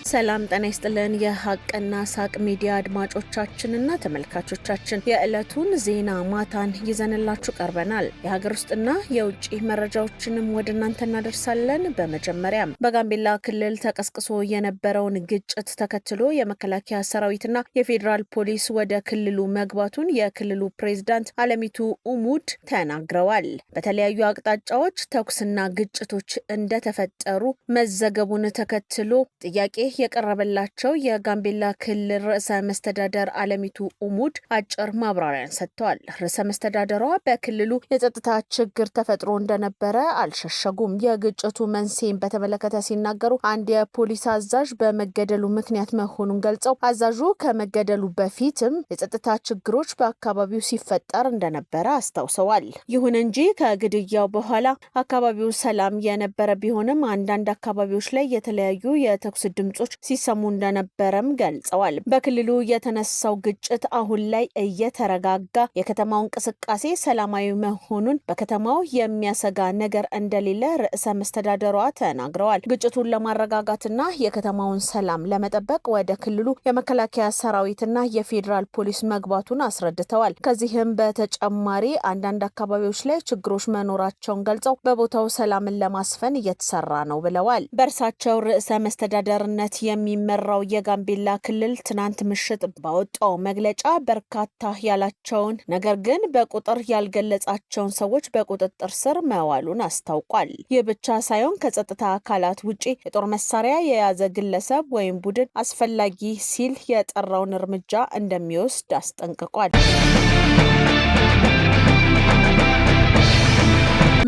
ሰላም ጤና ይስጥልን የሐቅና ሳቅ ሚዲያ አድማጮቻችንና ተመልካቾቻችን የዕለቱን ዜና ማታን ይዘንላችሁ ቀርበናል። የሀገር ውስጥና የውጭ መረጃዎችንም ወደ እናንተ እናደርሳለን። በመጀመሪያም በጋምቤላ ክልል ተቀስቅሶ የነበረውን ግጭት ተከትሎ የመከላከያ ሰራዊትና የፌዴራል ፖሊስ ወደ ክልሉ መግባቱን የክልሉ ፕሬዝዳንት አለሚቱ ኡሙድ ተናግረዋል። በተለያዩ አቅጣጫዎች ተኩስና ግጭቶች እንደተፈጠሩ መዘገቡን ተከትሎ ጥያቄ የቀረበላቸው የጋምቤላ ክልል ርዕሰ መስተዳደር አለሚቱ ኡሙድ አጭር ማብራሪያን ሰጥተዋል። ርዕሰ መስተዳደሯ በክልሉ የጸጥታ ችግር ተፈጥሮ እንደነበረ አልሸሸጉም። የግጭቱ መንስኤን በተመለከተ ሲናገሩ አንድ የፖሊስ አዛዥ በመገደሉ ምክንያት መሆኑን ገልጸው አዛዡ ከመገደሉ በፊትም የጸጥታ ችግሮች በአካባቢው ሲፈጠር እንደነበረ አስታውሰዋል። ይሁን እንጂ ከግድያው በኋላ አካባቢው ሰላም የነበረ ቢሆንም አንዳንድ አካባቢዎች ላይ የተለያዩ የተኩስ ድምጾች ሲሰሙ እንደነበረም ገልጸዋል። በክልሉ የተነሳው ግጭት አሁን ላይ እየተረጋጋ የከተማው እንቅስቃሴ ሰላማዊ መሆኑን በከተማው የሚያሰጋ ነገር እንደሌለ ርዕሰ መስተዳደሯ ተናግረዋል። ግጭቱን ለማረጋጋትና የከተማውን ሰላም ለመጠበቅ ወደ ክልሉ የመከላከያ ሰራዊትና የፌዴራል ፖሊስ መግባቱን አስረድተዋል። ከዚህም በተጨማሪ አንዳንድ አካባቢዎች ላይ ችግሮች መኖራቸውን ገልጸው በቦታው ሰላምን ለማስፈን እየተሰራ ነው ብለዋል። በእርሳቸው ርዕሰ መስተዳደርነት የሚመራው የጋምቤላ ክልል ትናንት ምሽት ባወጣው መግለጫ በርካታ ያላቸውን ነገር ግን በቁጥር ያልገለጻቸውን ሰዎች በቁጥጥር ስር መዋሉን አስታውቋል። ይህ ብቻ ሳይሆን ከጸጥታ አካላት ውጪ የጦር መሳሪያ የያዘ ግለሰብ ወይም ቡድን አስፈላጊ ሲል የጠራውን እርምጃ እንደሚወስድ አስጠንቅቋል።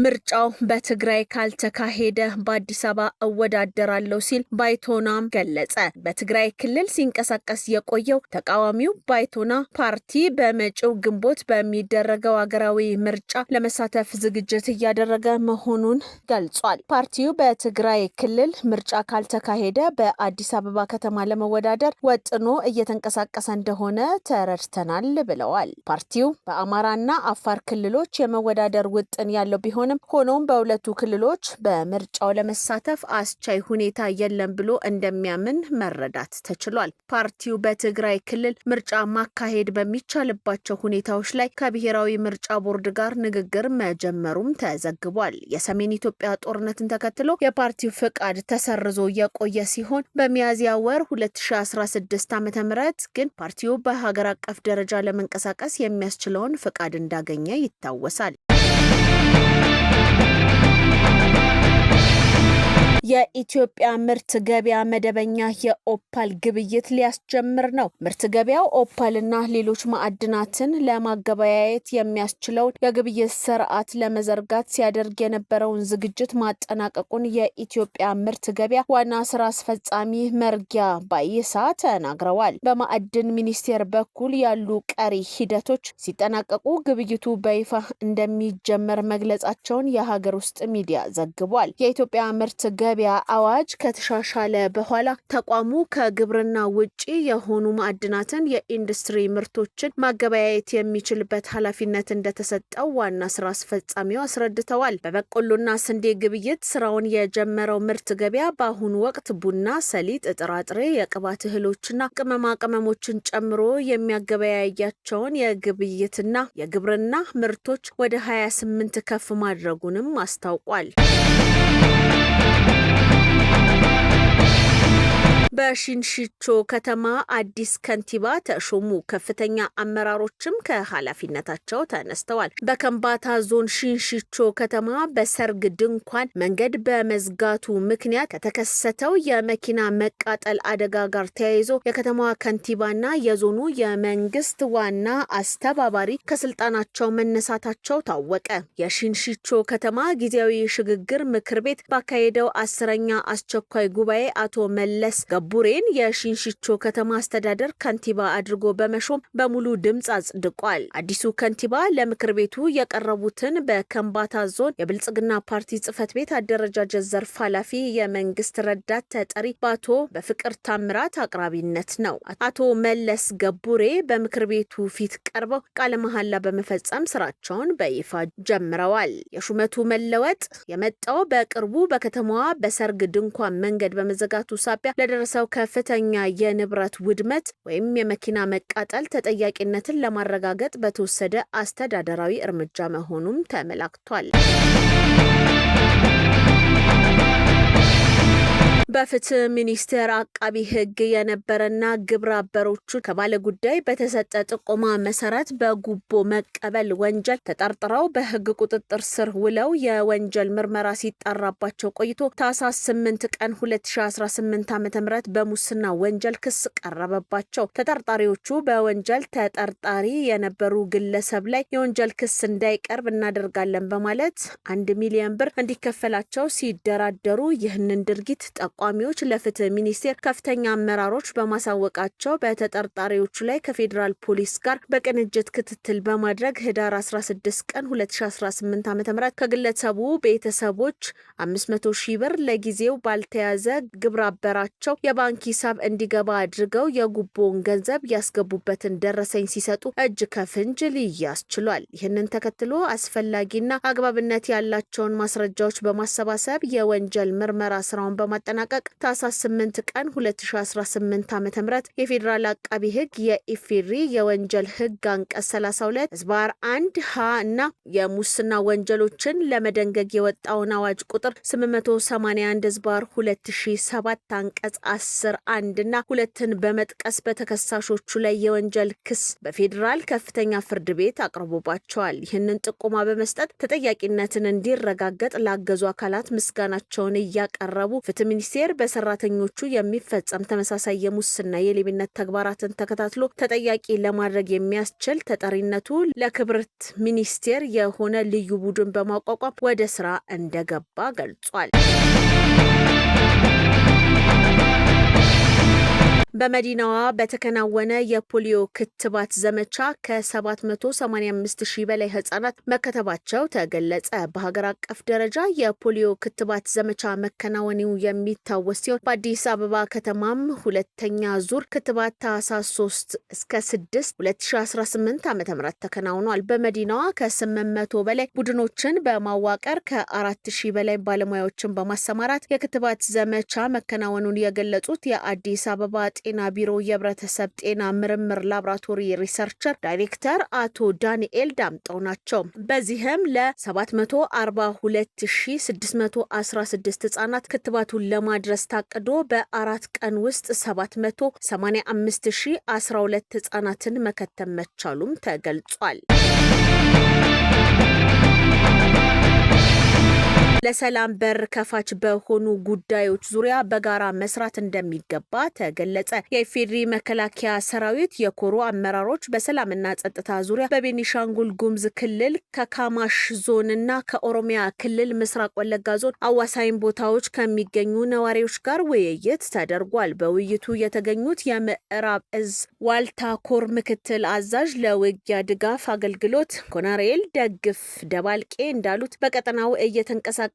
ምርጫው በትግራይ ካልተካሄደ በአዲስ አበባ እወዳደራለሁ ሲል ባይቶናም ገለጸ። በትግራይ ክልል ሲንቀሳቀስ የቆየው ተቃዋሚው ባይቶና ፓርቲ በመጪው ግንቦት በሚደረገው ሀገራዊ ምርጫ ለመሳተፍ ዝግጅት እያደረገ መሆኑን ገልጿል። ፓርቲው በትግራይ ክልል ምርጫ ካልተካሄደ በአዲስ አበባ ከተማ ለመወዳደር ወጥኖ እየተንቀሳቀሰ እንደሆነ ተረድተናል ብለዋል። ፓርቲው በአማራና አፋር ክልሎች የመወዳደር ውጥን ያለው ቢሆን ሆኖም በሁለቱ ክልሎች በምርጫው ለመሳተፍ አስቻይ ሁኔታ የለም ብሎ እንደሚያምን መረዳት ተችሏል። ፓርቲው በትግራይ ክልል ምርጫ ማካሄድ በሚቻልባቸው ሁኔታዎች ላይ ከብሔራዊ ምርጫ ቦርድ ጋር ንግግር መጀመሩም ተዘግቧል። የሰሜን ኢትዮጵያ ጦርነትን ተከትሎ የፓርቲው ፍቃድ ተሰርዞ የቆየ ሲሆን በሚያዝያ ወር 2016 ዓ.ም ግን ፓርቲው በሀገር አቀፍ ደረጃ ለመንቀሳቀስ የሚያስችለውን ፍቃድ እንዳገኘ ይታወሳል። የኢትዮጵያ ምርት ገበያ መደበኛ የኦፓል ግብይት ሊያስጀምር ነው። ምርት ገበያው ኦፓልና ሌሎች ማዕድናትን ለማገበያየት የሚያስችለውን የግብይት ስርዓት ለመዘርጋት ሲያደርግ የነበረውን ዝግጅት ማጠናቀቁን የኢትዮጵያ ምርት ገበያ ዋና ስራ አስፈጻሚ መርጊያ ባይሳ ተናግረዋል። በማዕድን ሚኒስቴር በኩል ያሉ ቀሪ ሂደቶች ሲጠናቀቁ ግብይቱ በይፋ እንደሚጀመር መግለጻቸውን የሀገር ውስጥ ሚዲያ ዘግቧል። የኢትዮጵያ ምርት ገበያ አዋጅ ከተሻሻለ በኋላ ተቋሙ ከግብርና ውጪ የሆኑ ማዕድናትን የኢንዱስትሪ ምርቶችን ማገበያየት የሚችልበት ኃላፊነት እንደተሰጠው ዋና ስራ አስፈጻሚው አስረድተዋል። በበቆሎና ስንዴ ግብይት ስራውን የጀመረው ምርት ገበያ በአሁኑ ወቅት ቡና፣ ሰሊጥ፣ ጥራጥሬ፣ የቅባት እህሎችና ቅመማ ቅመሞችን ጨምሮ የሚያገበያያቸውን የግብይትና የግብርና ምርቶች ወደ 28 ከፍ ማድረጉንም አስታውቋል። በሽንሽቾ ከተማ አዲስ ከንቲባ ተሾሙ። ከፍተኛ አመራሮችም ከኃላፊነታቸው ተነስተዋል። በከምባታ ዞን ሽንሽቾ ከተማ በሰርግ ድንኳን መንገድ በመዝጋቱ ምክንያት ከተከሰተው የመኪና መቃጠል አደጋ ጋር ተያይዞ የከተማዋ ከንቲባና የዞኑ የመንግስት ዋና አስተባባሪ ከስልጣናቸው መነሳታቸው ታወቀ። የሽንሽቾ ከተማ ጊዜያዊ ሽግግር ምክር ቤት ባካሄደው 10ኛ አስቸኳይ ጉባኤ አቶ መለስ ቡሬን የሽንሽቾ ከተማ አስተዳደር ከንቲባ አድርጎ በመሾም በሙሉ ድምጽ አጽድቋል። አዲሱ ከንቲባ ለምክር ቤቱ የቀረቡትን በከምባታ ዞን የብልጽግና ፓርቲ ጽህፈት ቤት አደረጃጀት ዘርፍ ኃላፊ የመንግስት ረዳት ተጠሪ በአቶ በፍቅር ታምራት አቅራቢነት ነው። አቶ መለስ ገቡሬ በምክር ቤቱ ፊት ቀርበው ቃለ መሐላ በመፈጸም ስራቸውን በይፋ ጀምረዋል። የሹመቱ መለወጥ የመጣው በቅርቡ በከተማዋ በሰርግ ድንኳን መንገድ በመዘጋቱ ሳቢያ ለደረሰ ለደረሰው ከፍተኛ የንብረት ውድመት ወይም የመኪና መቃጠል ተጠያቂነትን ለማረጋገጥ በተወሰደ አስተዳደራዊ እርምጃ መሆኑም ተመላክቷል። በፍትህ ሚኒስቴር አቃቢ ሕግ የነበረና ግብረ አበሮቹ ከባለ ጉዳይ በተሰጠ ጥቆማ መሰረት በጉቦ መቀበል ወንጀል ተጠርጥረው በሕግ ቁጥጥር ስር ውለው የወንጀል ምርመራ ሲጣራባቸው ቆይቶ ታህሳስ 8 ቀን 2018 ዓ.ም በሙስና ወንጀል ክስ ቀረበባቸው። ተጠርጣሪዎቹ በወንጀል ተጠርጣሪ የነበሩ ግለሰብ ላይ የወንጀል ክስ እንዳይቀርብ እናደርጋለን በማለት 1 ሚሊዮን ብር እንዲከፈላቸው ሲደራደሩ ይህንን ድርጊት ቋሚዎች ለፍትህ ሚኒስቴር ከፍተኛ አመራሮች በማሳወቃቸው በተጠርጣሪዎቹ ላይ ከፌዴራል ፖሊስ ጋር በቅንጅት ክትትል በማድረግ ህዳር 16 ቀን 2018 ዓ.ም ከግለሰቡ ቤተሰቦች 500 ሺህ ብር ለጊዜው ባልተያዘ ግብረ አበራቸው የባንክ ሂሳብ እንዲገባ አድርገው የጉቦውን ገንዘብ ያስገቡበትን ደረሰኝ ሲሰጡ እጅ ከፍንጅ ሊያዝ ችሏል። ይህንን ተከትሎ አስፈላጊና አግባብነት ያላቸውን ማስረጃዎች በማሰባሰብ የወንጀል ምርመራ ስራውን በማጠናቀቅ ታህሳስ 8 ቀን 2018 ዓ.ም የፌዴራል አቃቢ ሕግ የኢፌሪ የወንጀል ሕግ አንቀጽ 32 ዝባር 1 ሀ እና የሙስና ወንጀሎችን ለመደንገግ የወጣውን አዋጅ ቁጥር 881 ዝባር 2007 አንቀጽ 10 1 እና 2ን በመጥቀስ በተከሳሾቹ ላይ የወንጀል ክስ በፌዴራል ከፍተኛ ፍርድ ቤት አቅርቦባቸዋል። ይህንን ጥቆማ በመስጠት ተጠያቂነትን እንዲረጋገጥ ላገዙ አካላት ምስጋናቸውን እያቀረቡ ፍትህ ሚኒስቴር በሰራተኞቹ የሚፈጸም ተመሳሳይ የሙስና የሌብነት ተግባራትን ተከታትሎ ተጠያቂ ለማድረግ የሚያስችል ተጠሪነቱ ለክብርት ሚኒስቴር የሆነ ልዩ ቡድን በማቋቋም ወደ ስራ እንደገባ ገልጿል። በመዲናዋ በተከናወነ የፖሊዮ ክትባት ዘመቻ ከ785 ሺህ በላይ ህጻናት መከተባቸው ተገለጸ። በሀገር አቀፍ ደረጃ የፖሊዮ ክትባት ዘመቻ መከናወኑ የሚታወስ ሲሆን በአዲስ አበባ ከተማም ሁለተኛ ዙር ክትባት ታህሳስ 3 እስከ 6 2018 ዓ.ም ተከናውኗል። በመዲናዋ ከ800 በላይ ቡድኖችን በማዋቀር ከ4000 በላይ ባለሙያዎችን በማሰማራት የክትባት ዘመቻ መከናወኑን የገለጹት የአዲስ አበባ ጤና ቢሮ የህብረተሰብ ጤና ምርምር ላቦራቶሪ ሪሰርቸር ዳይሬክተር አቶ ዳንኤል ዳምጠው ናቸው። በዚህም ለ722616 ህጻናት ክትባቱን ለማድረስ ታቅዶ በ4 ቀን ውስጥ 785012 ህጻናትን መከተብ መቻሉም ተገልጿል። ለሰላም በር ከፋች በሆኑ ጉዳዮች ዙሪያ በጋራ መስራት እንደሚገባ ተገለጸ። የኢፌዴሪ መከላከያ ሰራዊት የኮሮ አመራሮች በሰላምና ጸጥታ ዙሪያ በቤኒሻንጉል ጉሙዝ ክልል ከካማሽ ዞንና ከኦሮሚያ ክልል ምስራቅ ወለጋ ዞን አዋሳኝ ቦታዎች ከሚገኙ ነዋሪዎች ጋር ውይይት ተደርጓል። በውይይቱ የተገኙት የምዕራብ እዝ ዋልታ ኮር ምክትል አዛዥ ለውጊያ ድጋፍ አገልግሎት ኮሎኔል ደግፍ ደባልቄ እንዳሉት በቀጠናው እየተንቀሳቀሰ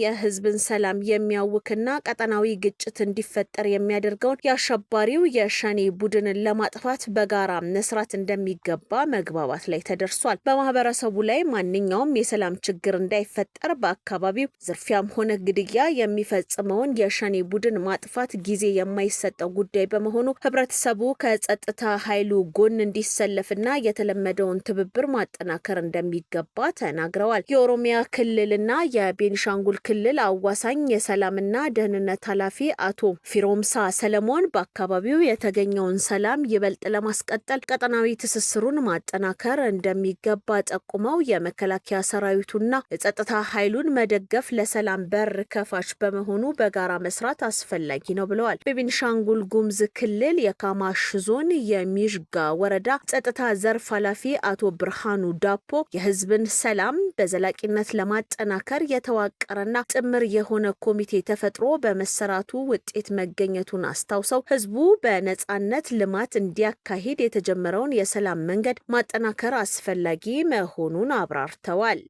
የህዝብን ሰላም የሚያውክና ቀጠናዊ ግጭት እንዲፈጠር የሚያደርገውን የአሸባሪው የሸኔ ቡድንን ለማጥፋት በጋራ መስራት እንደሚገባ መግባባት ላይ ተደርሷል። በማህበረሰቡ ላይ ማንኛውም የሰላም ችግር እንዳይፈጠር በአካባቢው ዝርፊያም ሆነ ግድያ የሚፈጽመውን የሸኔ ቡድን ማጥፋት ጊዜ የማይሰጠው ጉዳይ በመሆኑ ህብረተሰቡ ከጸጥታ ኃይሉ ጎን እንዲሰለፍና የተለመደውን ትብብር ማጠናከር እንደሚገባ ተናግረዋል። የኦሮሚያ ክልልና የቤኒሻንጉል ክልል አዋሳኝ የሰላምና ደህንነት ኃላፊ አቶ ፊሮምሳ ሰለሞን በአካባቢው የተገኘውን ሰላም ይበልጥ ለማስቀጠል ቀጠናዊ ትስስሩን ማጠናከር እንደሚገባ ጠቁመው የመከላከያ ሰራዊቱና የጸጥታ ኃይሉን መደገፍ ለሰላም በር ከፋች በመሆኑ በጋራ መስራት አስፈላጊ ነው ብለዋል። በቤኒሻንጉል ጉሙዝ ክልል የካማሽ ዞን የሚዥጋ ወረዳ ጸጥታ ዘርፍ ኃላፊ አቶ ብርሃኑ ዳፖ የህዝብን ሰላም በዘላቂነት ለማጠናከር የተዋቀረና ጥምር የሆነ ኮሚቴ ተፈጥሮ በመሰራቱ ውጤት መገኘቱን አስታውሰው ህዝቡ በነጻነት ልማት እንዲያካሂድ የተጀመረውን የሰላም መንገድ ማጠናከር አስፈላጊ መሆኑን አብራርተዋል።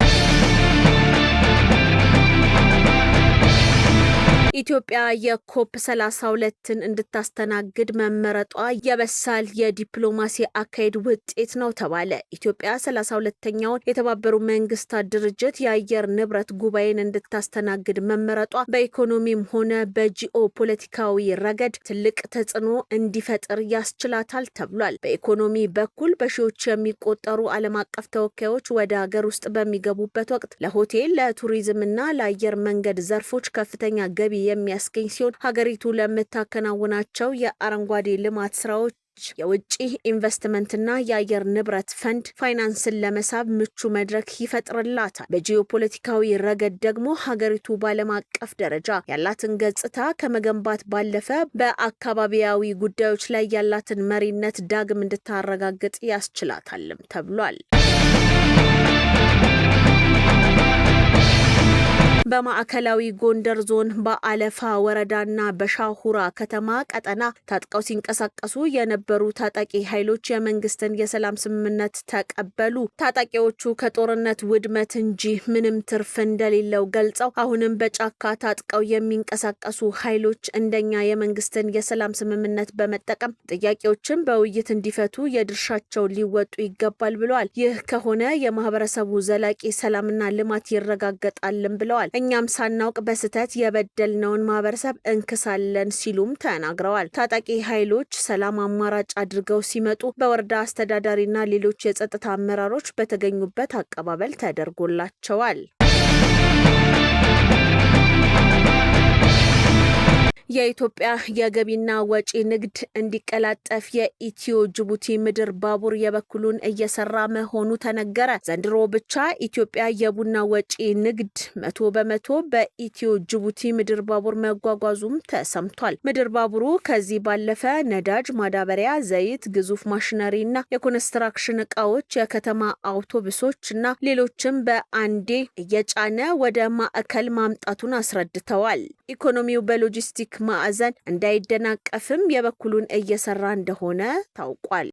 ኢትዮጵያ የኮፕ 32ን እንድታስተናግድ መመረጧ የበሳል የዲፕሎማሲ አካሄድ ውጤት ነው ተባለ። ኢትዮጵያ 32ኛውን የተባበሩት መንግስታት ድርጅት የአየር ንብረት ጉባኤን እንድታስተናግድ መመረጧ በኢኮኖሚም ሆነ በጂኦ ፖለቲካዊ ረገድ ትልቅ ተጽዕኖ እንዲፈጥር ያስችላታል ተብሏል። በኢኮኖሚ በኩል በሺዎች የሚቆጠሩ ዓለም አቀፍ ተወካዮች ወደ ሀገር ውስጥ በሚገቡበት ወቅት ለሆቴል፣ ለቱሪዝምና ለአየር መንገድ ዘርፎች ከፍተኛ ገቢ የሚያስገኝ ሲሆን ሀገሪቱ ለምታከናውናቸው የአረንጓዴ ልማት ስራዎች የውጭ ኢንቨስትመንትና የአየር ንብረት ፈንድ ፋይናንስን ለመሳብ ምቹ መድረክ ይፈጥርላታል። በጂኦፖለቲካዊ ረገድ ደግሞ ሀገሪቱ በዓለም አቀፍ ደረጃ ያላትን ገጽታ ከመገንባት ባለፈ በአካባቢያዊ ጉዳዮች ላይ ያላትን መሪነት ዳግም እንድታረጋግጥ ያስችላታልም ተብሏል። በማዕከላዊ ጎንደር ዞን በአለፋ ወረዳና በሻሁራ ከተማ ቀጠና ታጥቀው ሲንቀሳቀሱ የነበሩ ታጣቂ ኃይሎች የመንግስትን የሰላም ስምምነት ተቀበሉ። ታጣቂዎቹ ከጦርነት ውድመት እንጂ ምንም ትርፍ እንደሌለው ገልጸው አሁንም በጫካ ታጥቀው የሚንቀሳቀሱ ኃይሎች እንደኛ የመንግስትን የሰላም ስምምነት በመጠቀም ጥያቄዎችን በውይይት እንዲፈቱ የድርሻቸውን ሊወጡ ይገባል ብለዋል። ይህ ከሆነ የማህበረሰቡ ዘላቂ ሰላምና ልማት ይረጋገጣልም ብለዋል። እኛም ሳናውቅ በስተት የበደልነውን ማህበረሰብ እንክሳለን ሲሉም ተናግረዋል። ታጣቂ ኃይሎች ሰላም አማራጭ አድርገው ሲመጡ በወረዳ አስተዳዳሪና ሌሎች የጸጥታ አመራሮች በተገኙበት አቀባበል ተደርጎላቸዋል። የኢትዮጵያ የገቢና ወጪ ንግድ እንዲቀላጠፍ የኢትዮ ጅቡቲ ምድር ባቡር የበኩሉን እየሰራ መሆኑ ተነገረ። ዘንድሮ ብቻ ኢትዮጵያ የቡና ወጪ ንግድ 100% በኢትዮ ጅቡቲ ምድር ባቡር መጓጓዙም ተሰምቷል። ምድር ባቡሩ ከዚህ ባለፈ ነዳጅ፣ ማዳበሪያ፣ ዘይት፣ ግዙፍ ማሽነሪና የኮንስትራክሽን እቃዎች፣ የከተማ አውቶቡሶች እና ሌሎችም በአንዴ እየጫነ ወደ ማዕከል ማምጣቱን አስረድተዋል። ኢኮኖሚው በሎጂስቲክ ማዕዘን እንዳይደናቀፍም የበኩሉን እየሰራ እንደሆነ ታውቋል።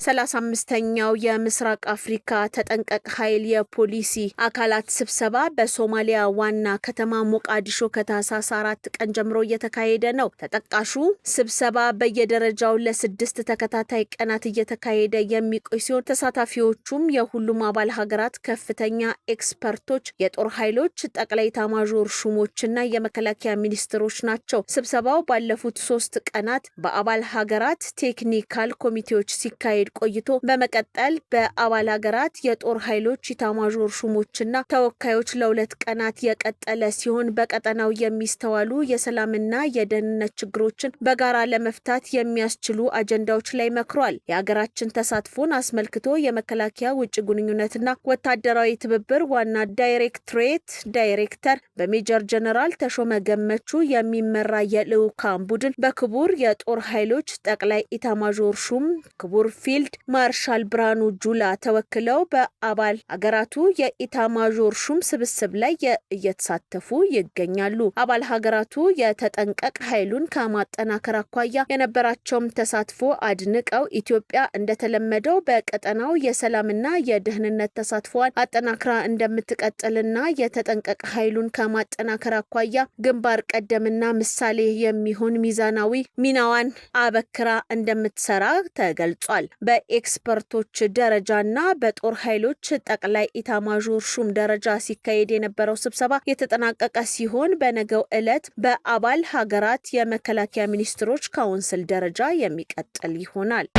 35ኛው የምስራቅ አፍሪካ ተጠንቀቅ ኃይል የፖሊሲ አካላት ስብሰባ በሶማሊያ ዋና ከተማ ሞቃዲሾ ከታህሳስ 4 ቀን ጀምሮ እየተካሄደ ነው። ተጠቃሹ ስብሰባ በየደረጃው ለ6 ተከታታይ ቀናት እየተካሄደ የሚቆይ ሲሆን ተሳታፊዎቹም የሁሉም አባል ሀገራት ከፍተኛ ኤክስፐርቶች፣ የጦር ኃይሎች ጠቅላይ ኤታማዦር ሹሞችና የመከላከያ ሚኒስትሮች ናቸው። ስብሰባው ባለፉት 3 ቀናት በአባል ሀገራት ቴክኒካል ኮሚቴዎች ሲካሄድ ቆይቶ በመቀጠል በአባል ሀገራት የጦር ኃይሎች ኤታማዦር ሹሞችና ተወካዮች ለ2 ቀናት የቀጠለ ሲሆን በቀጠናው የሚስተዋሉ የሰላምና የደህንነት ችግሮችን በጋራ ለመፍታት የሚያስችሉ አጀንዳዎች ላይ መክሯል። የሀገራችን ተሳትፎን አስመልክቶ የመከላከያ ውጭ ግንኙነትና ወታደራዊ ትብብር ዋና ዳይሬክቶሬት ዳይሬክተር በሜጀር ጀነራል ተሾመ ገመቹ የሚመራ የልዑካን ቡድን በክቡር የጦር ኃይሎች ጠቅላይ ኤታማዦር ሹም ክቡር ፊልድ ማርሻል ብርሃኑ ጁላ ተወክለው በአባል ሀገራቱ የኤታማዦር ሹም ስብስብ ላይ እየተሳተፉ ይገኛሉ። አባል ሀገራቱ የተጠንቀቅ ኃይሉን ከማጠናከር አኳያ የነበራቸውም ተሳትፎ አድንቀው ኢትዮጵያ እንደተለመደው በቀጠናው የሰላምና የደህንነት ተሳትፎዋን አጠናክራ እንደምትቀጥልና የተጠንቀቅ ኃይሉን ከማጠናከር አኳያ ግንባር ቀደምና ምሳሌ የሚሆን ሚዛናዊ ሚናዋን አበክራ እንደምትሰራ ተገልጿል። በኤክስፐርቶች ደረጃና በጦር ኃይሎች ጠቅላይ ኤታማዦር ሹም ደረጃ ሲካሄድ የነበረው ስብሰባ የተጠናቀቀ ሲሆን በነገው ዕለት በአባል ሀገራት የመከላከያ ሚኒስትሮች ካውንስል ደረጃ የሚቀጥል ይሆናል።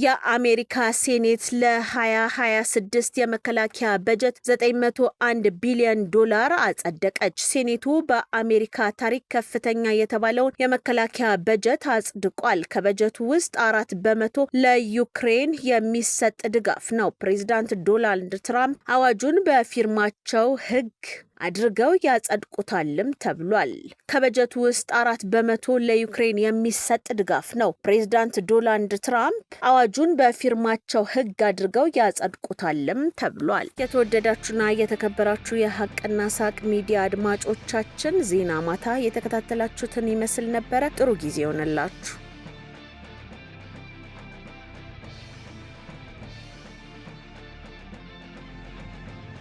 የአሜሪካ ሴኔት ለ2026 የመከላከያ በጀት $901 ቢሊዮን አጸደቀች። ሴኔቱ በአሜሪካ ታሪክ ከፍተኛ የተባለውን የመከላከያ በጀት አጽድቋል። ከበጀቱ ውስጥ 4% ለዩክሬን የሚሰጥ ድጋፍ ነው። ፕሬዚዳንት ዶናልድ ትራምፕ አዋጁን በፊርማቸው ሕግ አድርገው ያጸድቁታልም ተብሏል። ከበጀቱ ውስጥ 4% ለዩክሬን የሚሰጥ ድጋፍ ነው። ፕሬዚዳንት ዶናልድ ትራምፕ አዋጁን በፊርማቸው ሕግ አድርገው ያጸድቁታልም ተብሏል። የተወደዳችሁና የተከበራችሁ የሀቅና ሳቅ ሚዲያ አድማጮቻችን ዜና ማታ የተከታተላችሁትን ይመስል ነበረ። ጥሩ ጊዜ ይሆነላችሁ።